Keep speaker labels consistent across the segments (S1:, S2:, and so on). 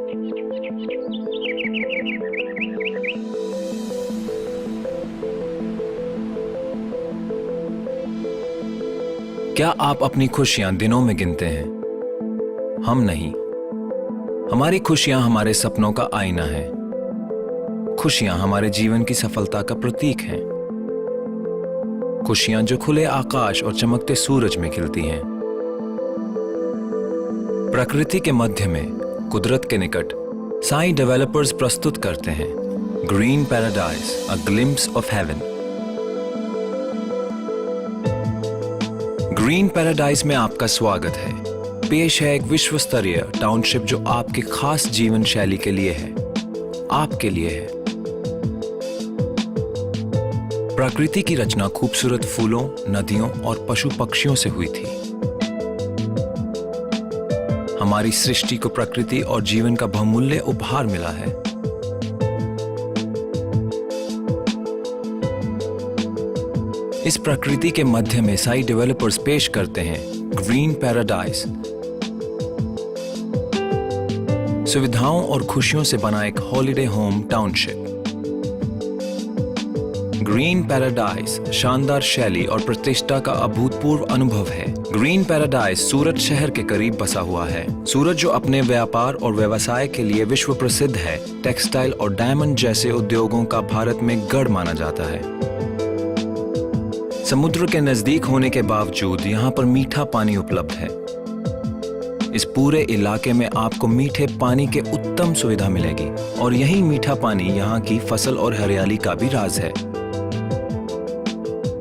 S1: क्या आप अपनी खुशियां दिनों में गिनते हैं? हम नहीं। हमारी खुशियां हमारे सपनों का आईना है। खुशियां हमारे जीवन की सफलता का प्रतीक हैं। खुशियां जो खुले आकाश और चमकते सूरज में खिलती हैं। प्रकृति के मध्य में, कुदरत के निकट, साईं डेवलपर्स प्रस्तुत करते हैं green paradise, a glimpse of haven. Green paradise में आपका स्वागत है। पेश है एक विश्व स्तरीय टाउनशिप जो आपके खास जीवन शैली के लिए है, आपके लिए है। प्रकृति की रचना खूबसूरत फूलों, नदियों और पशु पक्षियों से हुई थी। हमारी सृष्टि को प्रकृति और जीवन का बहुमूल्य उपहार मिला है। इस प्रकृति के मध्य में साई डेवलपर्स पेश करते हैं ग्रीन पैराडाइज। सुविधाओं और खुशियों से बना एक holiday home township. Green paradise शानदार शैली और प्रतिष्ठा का अभूतपूर्व अनुभव है। ग्रीन पैराडाइज सूरत शहर के करीब बसा हुआ है। सूरत जो अपने व्यापार और व्यवसाय के लिए विश्व प्रसिद्ध है, टेक्सटाइल और डायमंड जैसे उद्योगों का भारत में गढ़ माना जाता है। समुद्र के नजदीक होने के बावजूद यहाँ पर मीठा पानी उपलब्ध है। इस पूरे इलाके में आपको मीठे पानी के उत्तम सुविधा मिलेगी और यही मीठा पानी यहाँ की फसल और हरियाली का भी राज है।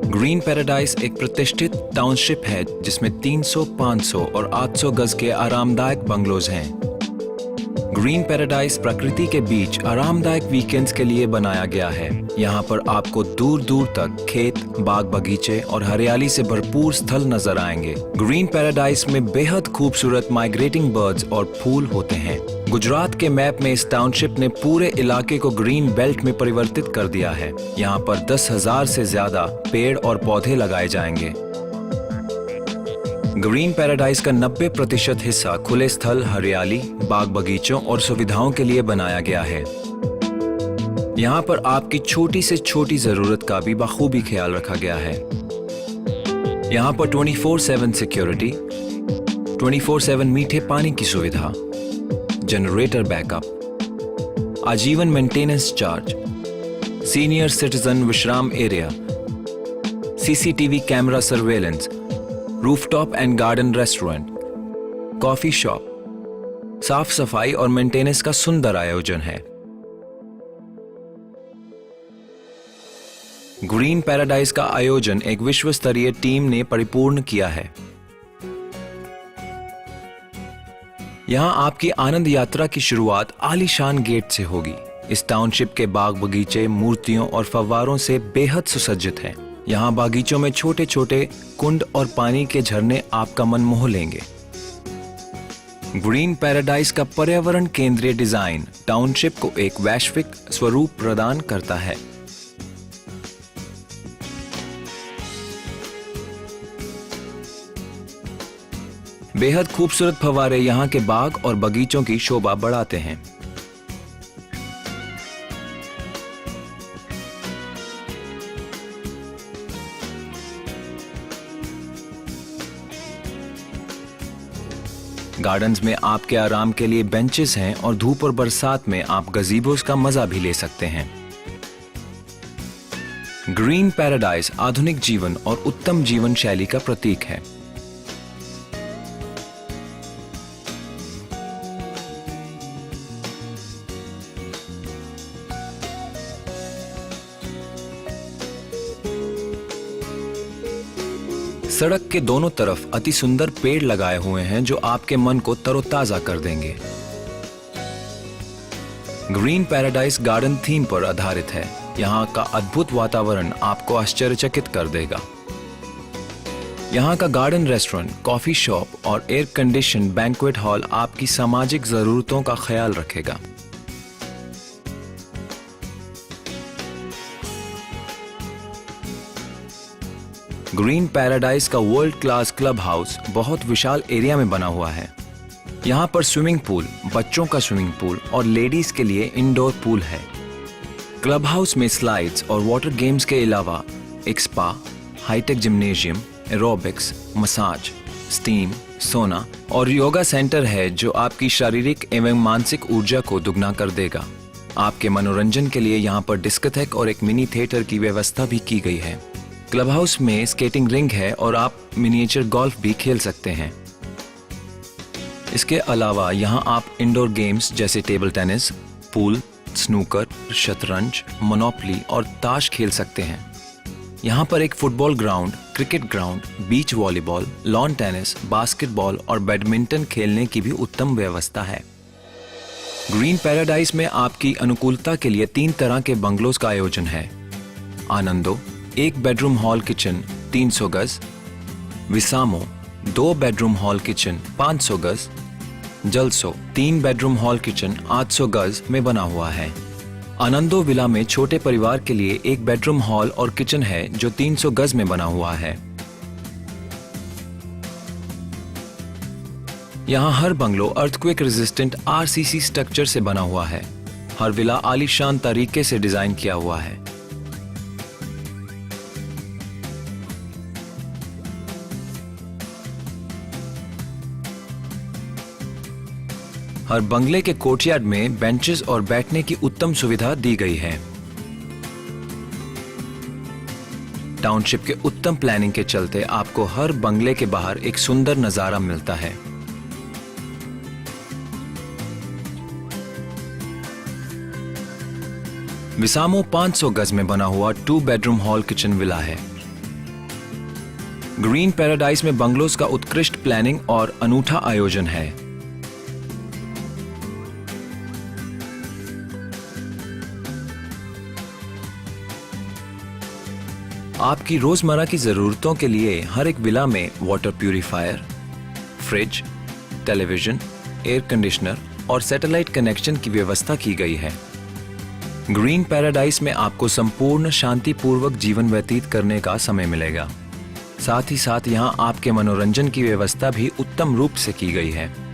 S1: ग्रीन पैराडाइज एक प्रतिष्ठित टाउनशिप है जिसमें 300, 500 और 800 गज के आरामदायक बंगलोज हैं। ग्रीन पैराडाइज प्रकृति के बीच आरामदायक वीकेंड्स के लिए बनाया गया है। यहाँ पर आपको दूर दूर तक खेत, बाग बगीचे और हरियाली से भरपूर स्थल नजर आएंगे। ग्रीन पैराडाइज में बेहद खूबसूरत माइग्रेटिंग बर्ड्स और फूल होते हैं। गुजरात के मैप में इस टाउनशिप ने पूरे इलाके को ग्रीन बेल्ट में परिवर्तित कर दिया है। यहाँ पर 10,000 से ज्यादा पेड़ और पौधे लगाए जाएंगे। ग्रीन पैराडाइज का 90% हिस्सा खुले स्थल, हरियाली, बाग बगीचों और सुविधाओं के लिए बनाया गया है। यहाँ पर आपकी छोटी से छोटी जरूरत का भी बखूबी ख्याल रखा गया है। यहाँ पर 24/7 सिक्योरिटी, 24/7 मीठे पानी की सुविधा, जनरेटर बैकअप, आजीवन मेंटेनेंस चार्ज, सीनियर सिटीजन विश्राम area, CCTV camera surveillance, rooftop and garden restaurant, coffee shop, साफ सफाई और मेंटेनेंस का सुंदर आयोजन है। ग्रीन पैराडाइज का आयोजन एक विश्व स्तरीय टीम ने परिपूर्ण किया है। यहां आपकी आनंद यात्रा की शुरुआत आलीशान गेट से होगी। इस टाउनशिप के बाग बगीचे मूर्तियों और फव्वारों से बेहद सुसज्जित हैं। यहाँ बागीचों में छोटे छोटे कुंड और पानी के झरने आपका मन मोह लेंगे। ग्रीन पैराडाइज का पर्यावरण केंद्रीय डिजाइन टाउनशिप को एक वैश्विक स्वरूप प्रदान करता है। बेहद खूबसूरत फव्वारे यहाँ के बाग और बगीचों की शोभा बढ़ाते हैं। गार्डन्स में आपके आराम के लिए बेंचेस हैं और धूप और बरसात में आप गज़ीबोस का मजा भी ले सकते हैं। ग्रीन पैराडाइज आधुनिक जीवन और उत्तम जीवन शैली का प्रतीक है। सड़क के दोनों तरफ अति सुंदर पेड़ लगाए हुए हैं जो आपके मन को तरोताजा कर देंगे। ग्रीन पैराडाइज गार्डन थीम पर आधारित है। यहाँ का अद्भुत वातावरण आपको आश्चर्यचकित कर देगा। यहाँ का गार्डन रेस्टोरेंट, कॉफी शॉप और एयर कंडीशन बैंक्वेट हॉल आपकी सामाजिक जरूरतों का ख्याल रखेगा। ग्रीन पैराडाइज का वर्ल्ड क्लास क्लब हाउस बहुत विशाल एरिया में बना हुआ है। यहाँ पर स्विमिंग पूल, बच्चों का स्विमिंग पूल और लेडीज के लिए इंडोर पूल है। क्लब हाउस में स्लाइड्स और वाटर गेम्स के अलावा एक spa, high tech gymnasium, aerobics, massage, steam, sauna और योगा सेंटर है जो आपकी शारीरिक एवं मानसिक ऊर्जा को दुगना कर देगा। आपके मनोरंजन के लिए यहाँ पर डिस्कोथेक और एक मिनी थिएटर की व्यवस्था भी की गई है। क्लब हाउस में स्केटिंग रिंग है और आप मिनिएचर गोल्फ भी खेल सकते हैं। इसके अलावा यहाँ आप इंडोर गेम्स जैसे टेबल टेनिस, पूल, स्नूकर, शतरंज, मोनोपोली और ताश खेल सकते हैं। यहाँ पर एक football ground, cricket ground, beach volleyball, lawn tennis, basketball और बैडमिंटन खेलने की भी उत्तम व्यवस्था है। ग्रीन पैराडाइज में आपकी अनुकूलता के लिए 3 तरह के बंगलोज का आयोजन है। आनंदो 1 बेडरूम हॉल किचन 300 गज, विसामो 2 बेडरूम हॉल किचन 500 गज, जलसो 3 बेडरूम हॉल किचन 800 गज में बना हुआ है। आनंदो विला में छोटे परिवार के लिए 1 बेडरूम हॉल और किचन है जो 300 गज में बना हुआ है। यहाँ हर bungalow earthquake resistant RCC structure से बना हुआ है। हर विला आलीशान तरीके से डिजाइन किया हुआ है। हर बंगले के कोर्टयार्ड में बेंचेस और बैठने की उत्तम सुविधा दी गई है। टाउनशिप के उत्तम प्लानिंग के चलते आपको हर बंगले के बाहर एक सुंदर नजारा मिलता है। विसामो 500 गज में बना हुआ 2 बेडरूम हॉल किचन विला है। ग्रीन पैराडाइज में बंगलोज का उत्कृष्ट प्लानिंग और अनूठा आयोजन है। आपकी रोजमर्रा की जरूरतों के लिए हर एक विला में water purifier, fridge, television, air conditioner और सैटेलाइट कनेक्शन की व्यवस्था की गई है। ग्रीन पैराडाइज में आपको संपूर्ण शांतिपूर्वक जीवन व्यतीत करने का समय मिलेगा। साथ ही साथ यहाँ आपके मनोरंजन की व्यवस्था भी उत्तम रूप से की गई है।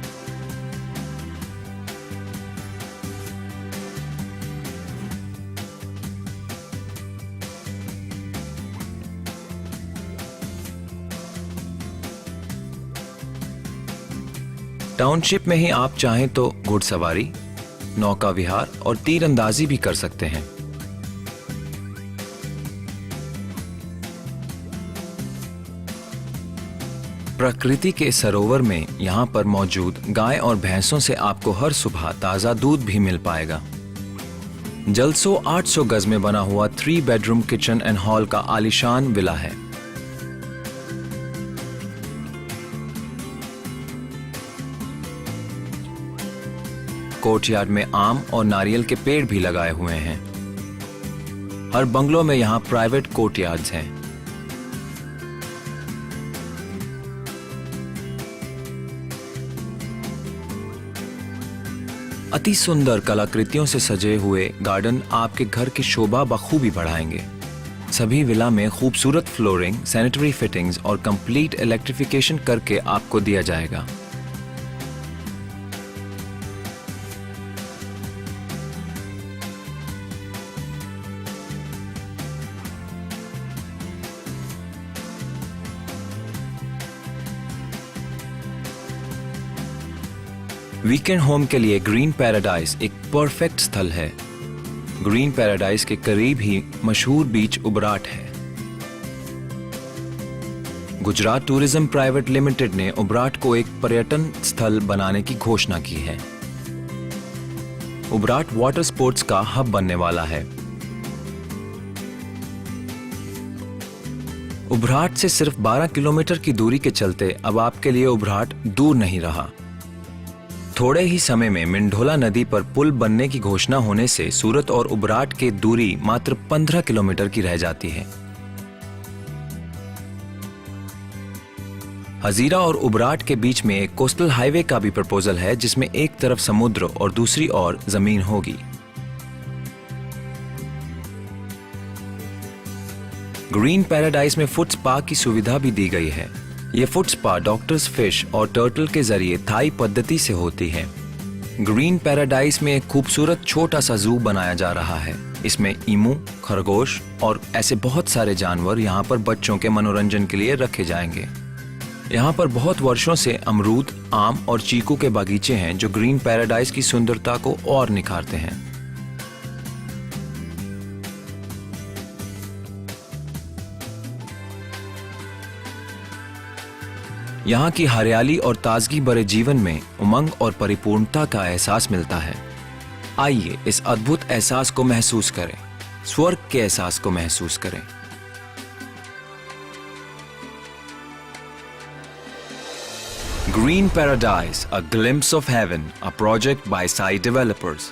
S1: टाउनशिप में ही आप चाहें तो घुड़सवारी, नौका विहार और तीरंदाजी भी कर सकते हैं। प्रकृति के सरोवर में यहाँ पर मौजूद गाय और भैंसों से आपको हर सुबह ताजा दूध भी मिल पाएगा। जलसो 800 गज में बना हुआ 3 बेडरूम किचन एंड हॉल का आलीशान विला है। कोर्टयार्ड में आम और नारियल के पेड़ भी लगाए हुए हैं। हर बंगलों में यहाँ प्राइवेट कोर्टयार्ड्स हैं। अति सुंदर कलाकृतियों से सजे हुए गार्डन आपके घर की शोभा बखूबी बढ़ाएंगे। सभी विला में खूबसूरत फ्लोरिंग, सैनिटरी फिटिंग्स और कंप्लीट इलेक्ट्रिफिकेशन करके आपको दिया जाएगा। वीकेंड होम के लिए ग्रीन पैराडाइज एक परफेक्ट स्थल है। ग्रीन पैराडाइज के करीब ही मशहूर बीच उबराट है। गुजरात टूरिज्म प्राइवेट लिमिटेड ने उबराट को एक पर्यटन स्थल बनाने की घोषणा की है। उबराट वाटर स्पोर्ट्स का हब बनने वाला है। उबराट से सिर्फ 12 किलोमीटर की दूरी के चलते अब आपके लिए उबराट दूर नहीं रहा। थोड़े ही समय में मिंढोला नदी पर पुल बनने की घोषणा होने से सूरत और उबराट की दूरी मात्र 15 किलोमीटर की रह जाती है। हजीरा और उबराट के बीच में एक कोस्टल हाईवे का भी प्रपोजल है, जिसमें एक तरफ समुद्र और दूसरी ओर जमीन होगी। ग्रीन पैराडाइज में फुट स्पा की सुविधा भी दी गई है। ये फुट स्पा डॉक्टर्स फिश और टर्टल के जरिए थाई पद्धति से होती है। ग्रीन पैराडाइज में एक खूबसूरत छोटा सा जू बनाया जा रहा है। इसमें ईमू, खरगोश और ऐसे बहुत सारे जानवर यहाँ पर बच्चों के मनोरंजन के लिए रखे जाएंगे। यहाँ पर बहुत वर्षों से अमरूद, आम और चीकू के बागीचे हैं जो ग्रीन पैराडाइज की सुंदरता को और निखारते हैं। यहाँ की हरियाली और ताजगी भरे जीवन में उमंग और परिपूर्णता का एहसास मिलता है। आइए इस अद्भुत एहसास को महसूस करें, स्वर्ग के एहसास को महसूस करें। Green Paradise, a glimpse of heaven, a project by Sai Developers.